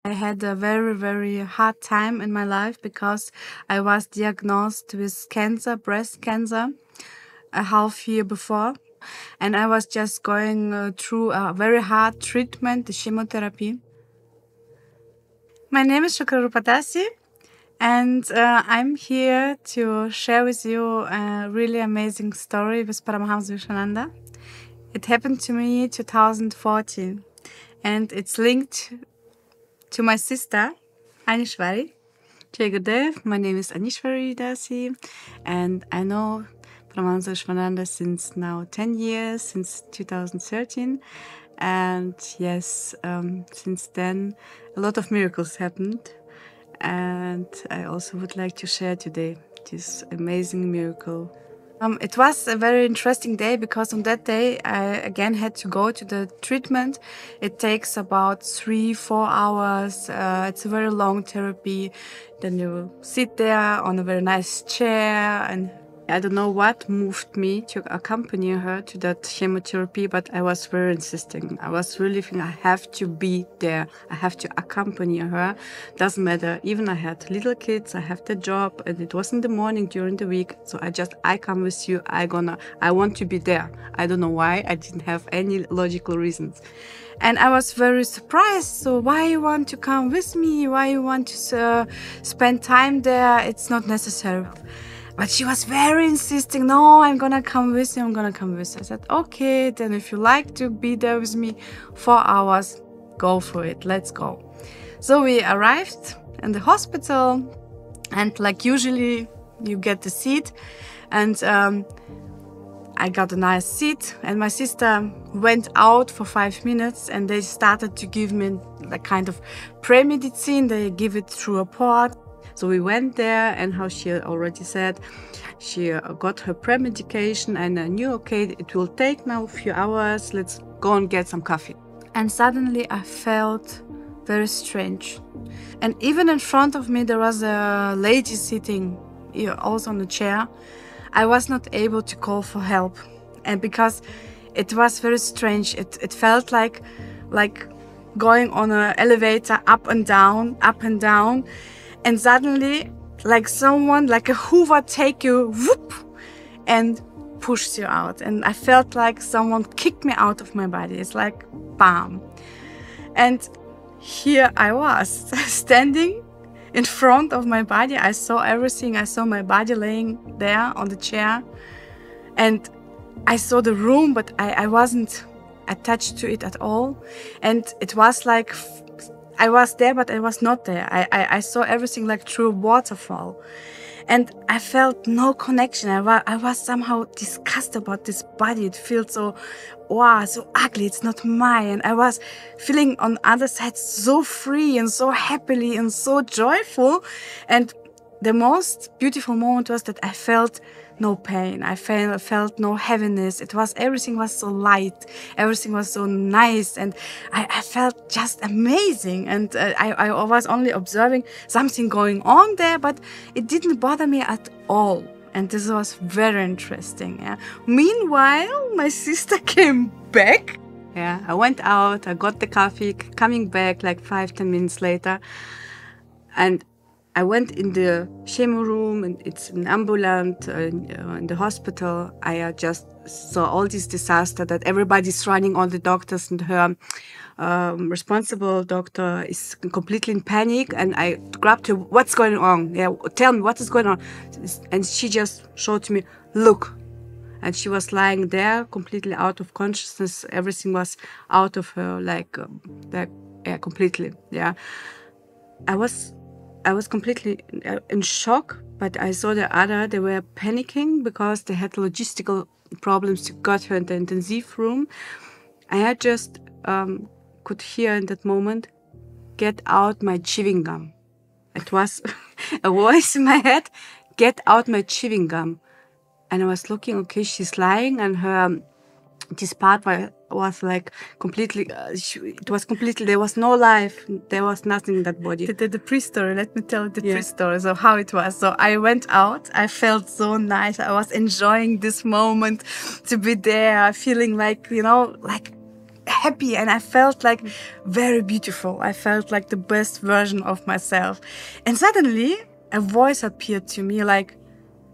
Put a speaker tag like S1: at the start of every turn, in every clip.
S1: I had a very, very hard time in my life because I was diagnosed with cancer, breast cancer, a half year before. And I was just going through a very hard treatment, the chemotherapy. My name is Shukra, and I'm here to share with you a really amazing story with Paramahamsą Vishwanandę. It happened to me 2014, and it's linked to my sister, Anishwari. Jai my name is Anishwari Dasi, and I know Paramahamsą Vishwanandę since now 10 years, since 2013. And yes, since then, a lot of miracles happened. And I also would like to share today this amazing miracle. It was a very interesting day because on that day I again had to go to the treatment. It takes about 3-4 hours. It's a very long therapy. Then you sit there on a very nice chair, and I don't know what moved me to accompany her to that chemotherapy, but I was very insisting. I was really thinking I have to be there. I have to accompany her. Doesn't matter. Even I had little kids. I have the job, and it was in the morning during the week. So I come with you. I want to be there. I don't know why. I didn't have any logical reasons. And I was very surprised. So why you want to come with me? Why you want to spend time there? It's not necessary. But she was very insisting, no, I'm gonna come with you, I'm gonna come with you. I said, okay, then if you like to be there with me 4 hours, go for it, let's go. So we arrived in the hospital, and like usually you get the seat, and I got a nice seat, and my sister went out for 5 minutes, and they started to give me a kind of pre-medicine. They give it through a port. So we went there, and how she already said, she got her pre-medication, and I knew, okay, it will take now a few hours, let's go and get some coffee. And suddenly I felt very strange. And even in front of me, there was a lady sitting also on a chair. I was not able to call for help. And because it was very strange, it felt like going on an elevator up and down, up and down. And suddenly, like someone, like a hoover, take you, whoop, and pushes you out. And I felt like someone kicked me out of my body. It's like, bam. And here I was, standing in front of my body. I saw everything. I saw my body laying there on the chair. And I saw the room, but I wasn't attached to it at all. And it was like, I was there, but I was not there. I saw everything like through a waterfall. And I felt no connection. I was somehow disgusted about this body. It feels so, wow, so ugly. It's not mine. And I was feeling on the other side so free and so happily and so joyful. And the most beautiful moment was that I felt no pain. I felt no heaviness. Everything was so light. Everything was so nice. And I felt just amazing. And I was only observing something going on there, but it didn't bother me at all. And this was very interesting. Yeah. Meanwhile, my sister came back. Yeah, I went out, I got the coffee, coming back like 5-10 minutes later. And I went in the chemo room, and it's an ambulant in the hospital. I just saw all this disaster that everybody's running, all the doctors, and her responsible doctor is completely in panic. And I grabbed her, what's going on? Yeah, tell me, what is going on? And she just showed to me, look. And she was lying there, completely out of consciousness. Everything was out of her, yeah, completely. Yeah, I was completely in shock, but I saw they were panicking because they had logistical problems to get her in the intensive room. I had just could hear in that moment, get out my chewing gum. It was a voice in my head, get out my chewing gum. And I was looking, okay, she's lying, and this part was like completely, it was completely, there was no life, there was nothing in that body. The pre-story, let me tell the pre-story, so how it was. So I went out, I felt so nice, I was enjoying this moment to be there, feeling like, like happy and I felt like very beautiful. I felt like the best version of myself. And suddenly a voice appeared to me like,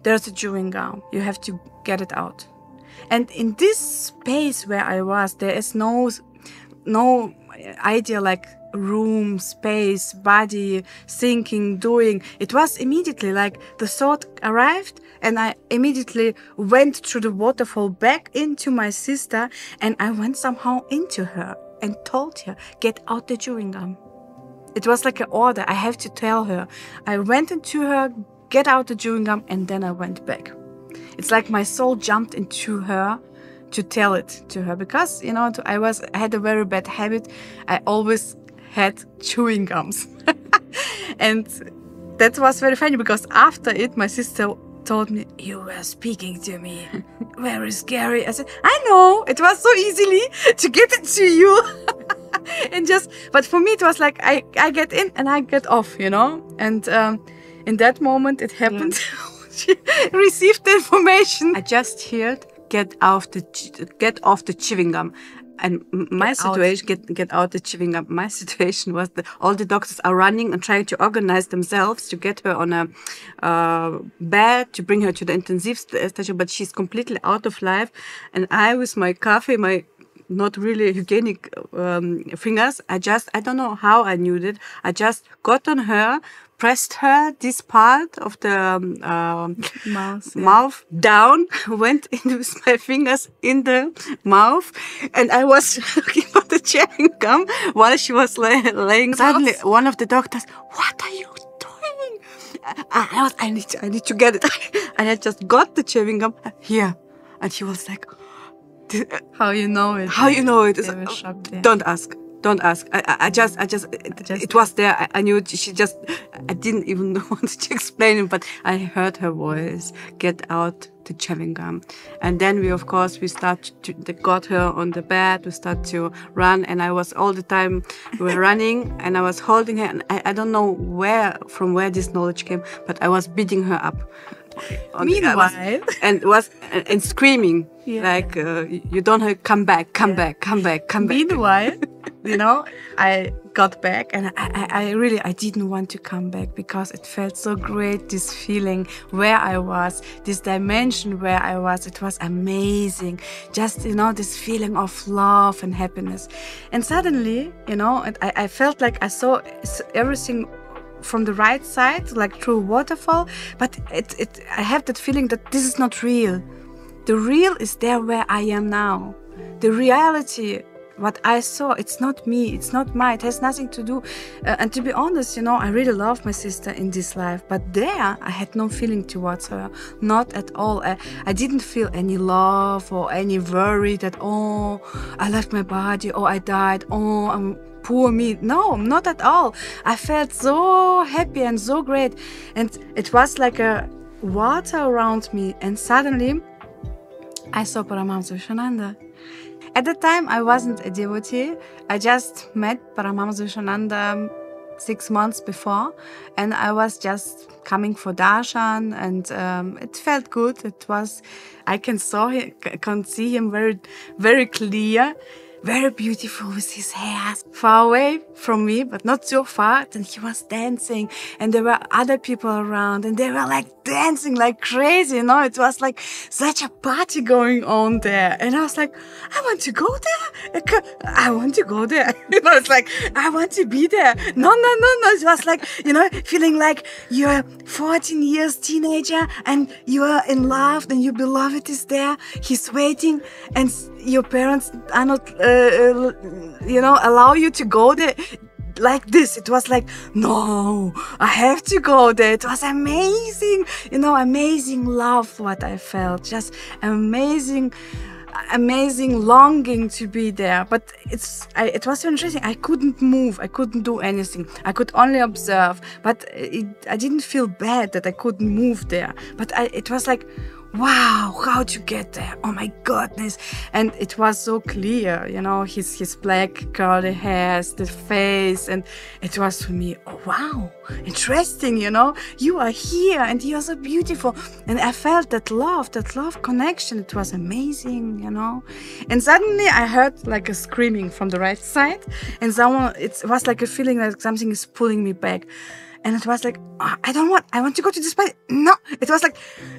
S1: there's a chewing gum. You have to get it out. And in this space where I was, there is no idea like room, space, body, thinking, doing. It was immediately like the thought arrived and I immediately went through the waterfall back into my sister and I went somehow into her and told her, get out the chewing gum. It was like an order. I have to tell her. I went into her, get out the chewing gum, and then I went back. It's like my soul jumped into her to tell it to her because, you know, I had a very bad habit. I always had chewing gums. And that was very funny because after it, my sister told me, you were speaking to me. Very scary. I said, I know, it was so easily to get into you. And but for me, it was like, I get in and I get off, you know? And in that moment, it happened. Yeah. She received the information. I just heard, get off the chewing gum. And my situation, get out the chewing gum. My situation was that all the doctors are running and trying to organize themselves to get her on a bed, to bring her to the intensive station, but she's completely out of life. And I, with my coffee, my not really hygienic fingers, I don't know how I knew that. I just got on her, pressed her this part of the mouth down, went in with my fingers in the mouth, and I was looking for the chewing gum while she was laying. Suddenly, one of the doctors, what are you doing? I need to get it. And I just got the chewing gum here, and she was like, how you know it? How you know it? They were shocked, yeah. Don't ask. Don't ask. I just, it was there. I knew it. I didn't even want to explain it, but I heard her voice, get out the chewing gum. And then we got her on the bed, we start to run, and I was all the time, we were running, and I was holding her, and I don't know from where this knowledge came, but I was beating her up. Meanwhile, and screaming, yeah. Like you don't have come back. Meanwhile, you know, I got back and I didn't want to come back because it felt so great. This feeling where I was, this dimension where I was, it was amazing. Just, you know, this feeling of love and happiness. And suddenly, you know, I felt like I saw everything from the right side, like through a waterfall, but I have that feeling that this is not real. The real is there where I am now. The reality, what I saw, it's not me, it's not mine, it has nothing to do. And to be honest, you know, I really love my sister in this life, but there I had no feeling towards her, not at all. I didn't feel any love or any worry that, oh, I left my body, oh, I died, oh, I'm poor me. No, not at all. I felt so happy and so great. And it was like a water around me. And suddenly I saw Paramahamsa Vishwananda. At the time, I wasn't a devotee. I just met Paramahamsa Vishwananda 6 months before. And I was just coming for darshan. And it felt good. I can see him very, very clear. Very beautiful with his hair, far away from me, but not so far. And he was dancing, and there were other people around, and they were like dancing like crazy. You know, it was like such a party going on there. And I was like, I want to go there. I want to go there. You know, it's like, I want to be there. No. It was like, you know, feeling like you're 14 years teenager and you are in love and your beloved is there. He's waiting and your parents are not, you know, allow you to go there like this. It was like, no, I have to go there. It was amazing, you know, amazing love what I felt. Just amazing longing to be there. But it was so interesting. I couldn't move. I couldn't do anything. I could only observe. But I didn't feel bad that I couldn't move there. But it was like, wow, how'd you get there? Oh my goodness. And it was so clear, you know, his black curly hairs, the face, and it was for me, oh wow, interesting, you know, you are here and you are so beautiful. And I felt that love connection. It was amazing, you know. And suddenly I heard like a screaming from the right side, and it was like a feeling like something is pulling me back. And it was like, oh, I want to go to this place. No, it was like,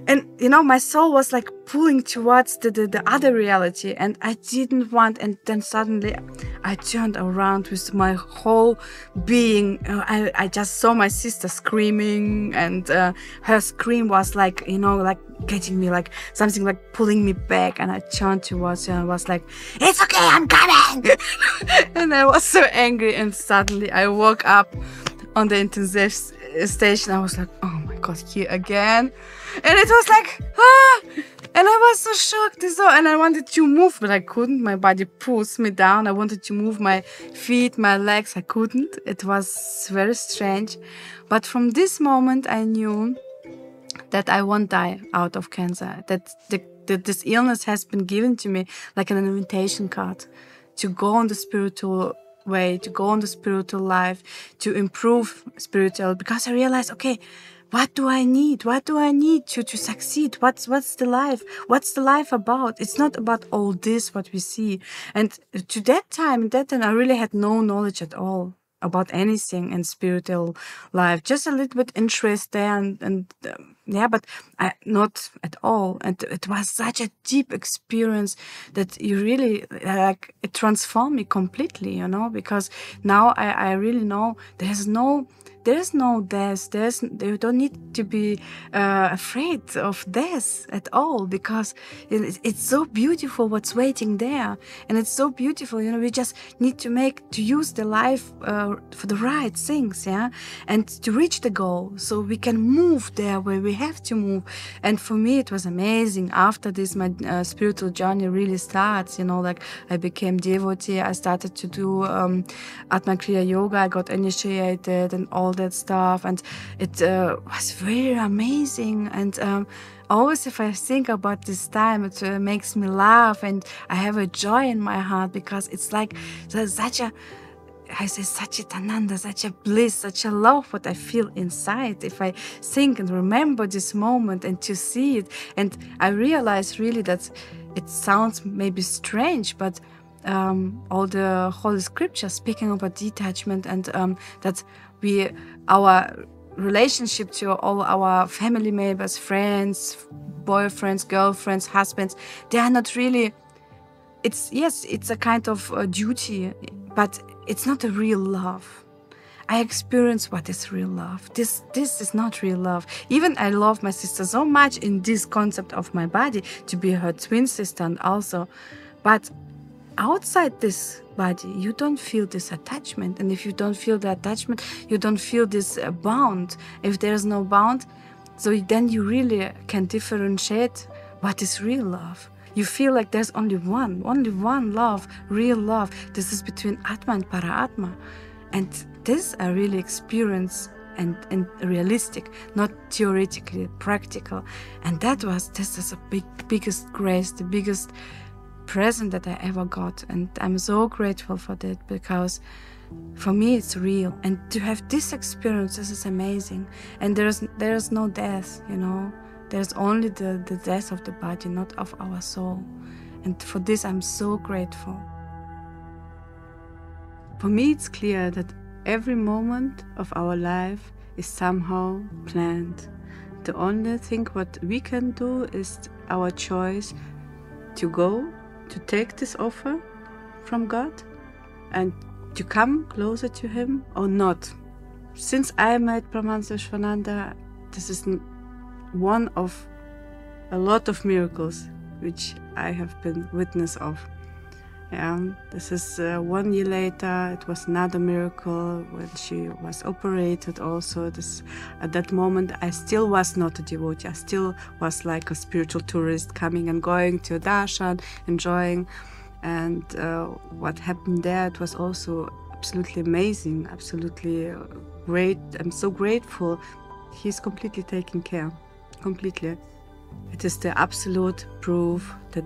S1: and you know, my soul was like pulling towards the other reality, and I didn't want. And then suddenly I turned around with my whole being. I just saw my sister screaming, and her scream was like, you know, like getting me, like something like pulling me back. And I turned towards her and was like, it's okay, I'm coming. And I was so angry, and suddenly I woke up on the intensive station. I was like, oh my God, here again. And it was like, and I was so shocked. And I wanted to move, but I couldn't. My body pulls me down. I wanted to move my feet, my legs. I couldn't. It was very strange. But from this moment, I knew that I won't die out of cancer. That this illness has been given to me like an invitation card to go on the spiritual way, to go on the spiritual life, to improve spiritual, because I realized, okay, what do I need? What do I need to succeed? What's the life? What's the life about? It's not about all this, what we see. And to that time, I really had no knowledge at all about anything in spiritual life, just a little bit interest there, and yeah, but not at all. And it was such a deep experience that you really, like, it transformed me completely, you know, because now I really know there's no death. You don't need to be afraid of death at all, because it's so beautiful what's waiting there, and it's so beautiful. You know, we just need to use the life for the right things, yeah, and to reach the goal, so we can move there where we have to move. And for me, it was amazing. After this, my spiritual journey really starts. You know, like I became devotee. I started to do Atma Kriya Yoga. I got initiated and all that stuff, and it was very amazing. And always, if I think about this time, it makes me laugh, and I have a joy in my heart, because it's like such a Tananda, such a bliss, such a love what I feel inside if I think and remember this moment and to see it. And I realize really that it sounds maybe strange, but all the Holy Scriptures speaking about detachment, and that our relationship to all our family members, friends, boyfriends, girlfriends, husbands, they are not really, it's a kind of duty, but it's not a real love. I experience what is real love. This is not real love. Even I love my sister so much in this concept of my body, to be her twin sister, and also, but outside this body, you don't feel this attachment. And if you don't feel the attachment, you don't feel this bond. If there's no bond, so then you really can differentiate what is real love. You feel like there's only one love, real love. This is between Atma and Para-Atma. And this I really experience and realistic, not theoretically, practical. And this is a biggest grace, the biggest present that I ever got. And I'm so grateful for that, because for me it's real. And to have this experience, this is amazing. And there's no death, you know. There's only the death of the body, not of our soul. And for this, I'm so grateful. For me, it's clear that every moment of our life is somehow planned. The only thing what we can do is our choice to go, to take this offer from God, and to come closer to Him or not. Since I met Paramahamsa Vishwanananda, this is one of a lot of miracles which I have been witness of. This is 1 year later. It was another miracle when she was operated also. At that moment I still was not a devotee. I still was like a spiritual tourist, coming and going to darshan, enjoying. And what happened there, it was also absolutely amazing, absolutely great. I'm so grateful. He's completely taken care. Completely. It is the absolute proof that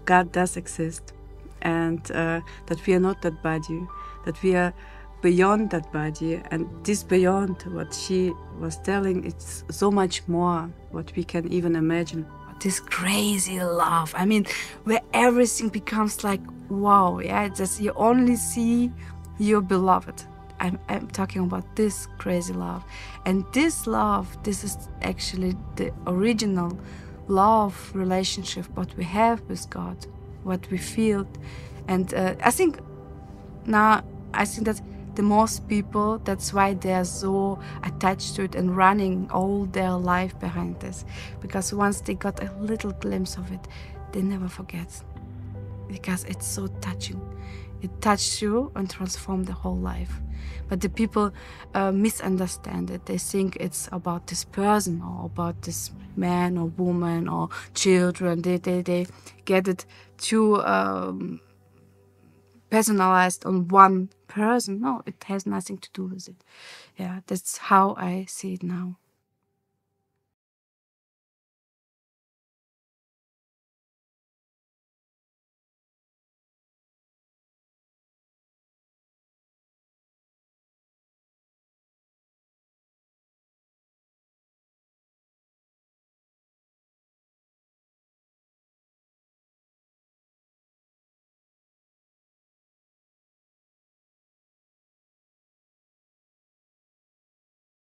S1: God does exist, and that we are not that body, that we are beyond that body, and this beyond what she was telling, it's so much more what we can even imagine. This crazy love, I mean, where everything becomes like wow, yeah, just you only see your beloved. I'm talking about this crazy love, and this love, this is actually the original love relationship what we have with God, what we feel. And I think that the most people, that's why they are so attached to it and running all their life behind this, because once they got a little glimpse of it, they never forget, because it's so touching. It touched you and transformed the whole life. But the people misunderstand it. They think it's about this person or about this man or woman or children. They get it too personalized on one person. No, it has nothing to do with it. Yeah, that's how I see it now.